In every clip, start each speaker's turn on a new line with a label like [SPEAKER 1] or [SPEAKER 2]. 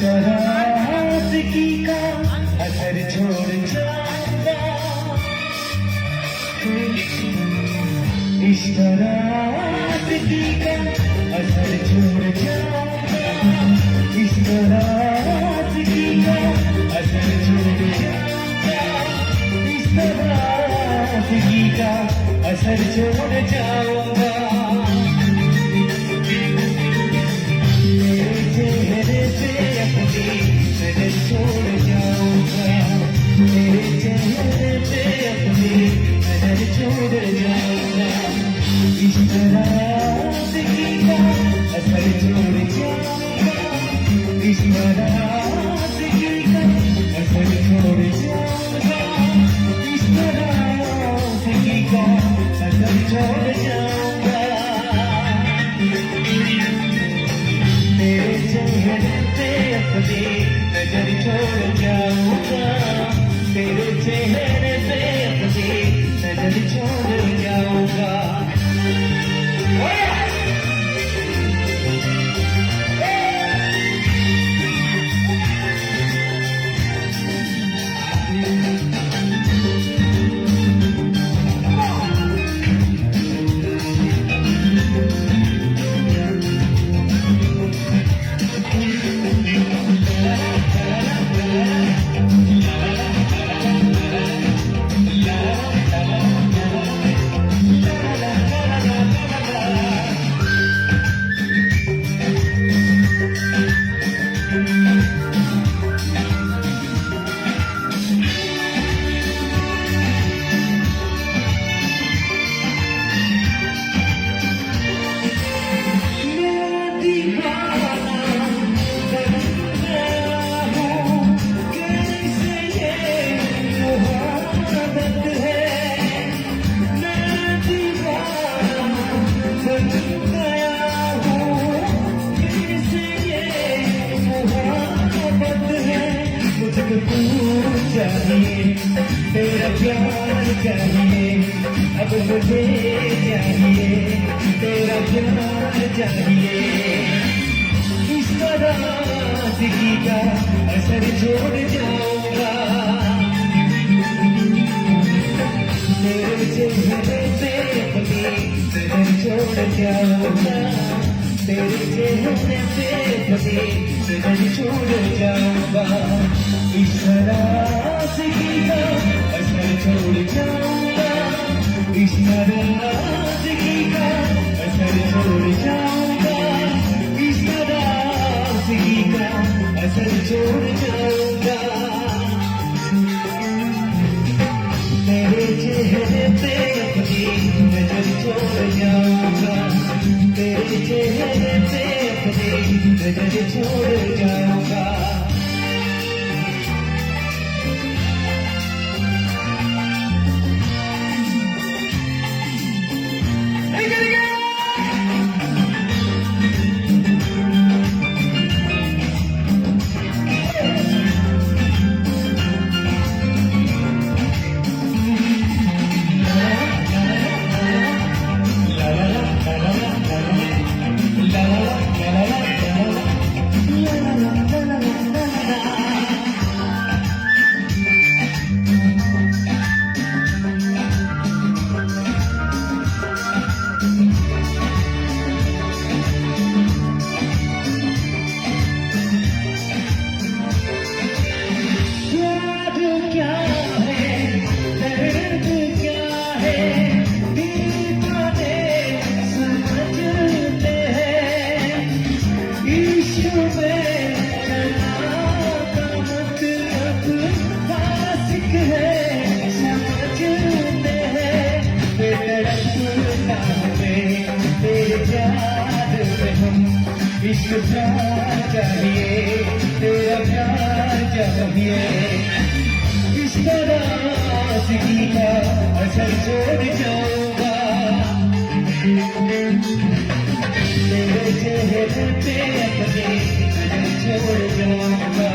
[SPEAKER 1] नाराज़गी का असर छोड़ जाऊंगा, इस नाराज़गी का असर छोड़ जाऊंगा, इस नाराज़गी का असर छोड़ जाऊंगा, इस नाराज़गी का असर छोड़ जाऊंगा। छोड़ जाऊंगा, मेरे चेहरे पे अपनी नजर छोड़ जाऊंगा, इस नाराज़गी का असर छोड़ जाऊंगा, इस नाराज़गी का असर छोड़ जाऊंगा, इस नाराज़गी का असर छोड़ जाऊंगा। मेरे चेहरे पे अपनी नजर छोड़ जाऊंगा, तेरे चेहरे पे अपनी नजर छोड़ जाऊंगा। चाहिए तेरा प्यार चाहिए, अब मुझे चाहिए तेरा प्यार चाहिए, इस नाराज़गी का असर छोड़ जाऊंगा, तेरे चेहरे पे अपनी नजर छोड़ जाऊंगा, तेरे चेहरे पे अपनी नजर छोड़ जाऊंगा, इस नाराज़गी का असर छोड़ जाऊंगा, इस नाराज़गी का असर छोड़ जाऊंगा, इस नाराज़गी का असर छोड़ जाऊंगा। तेरे चेहरे पे अपनी नजर छोड़ जाऊंगा, तेरे चेहरे पे अपनी नजर छोड़ जाऊंगा। इश्क प्यार चाहिए तेरा प्यार चाहिए, इस नाराज़गी का असर छोड़ जाऊंगा, तेरे चेहरे पे अपनी नजर छोड़ जाऊंगा,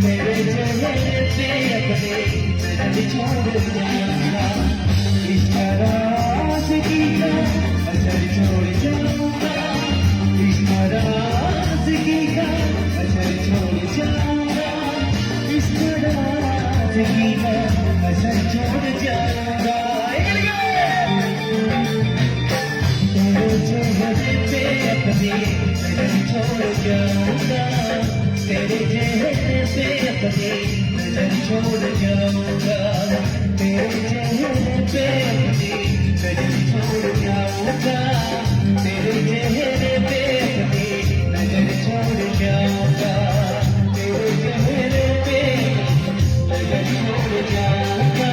[SPEAKER 1] तेरे चेहरे पे अपनी नजर छोड़ जाऊंगा, इस नाराज़गी का असर छोड़ जाऊंगा, इस नाराज़गी का असर छोड़ चेहरे पे अपनी नजर छोड़ जाऊंगा, तेरे चेहरे पे अपनी नजर छोड़ जाऊंगा, तेरे चेहरे पे अपनी नजर छोड़ जाऊंगा, तेरे चेहरे पे अपनी नजर छोड़ जाऊंगा, तेरे चेहरे पे नजर छोड़ जाऊंगा,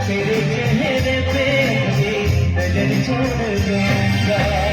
[SPEAKER 1] तेरे चेहरे पे अपनी नजर छोड़ जाऊंगा।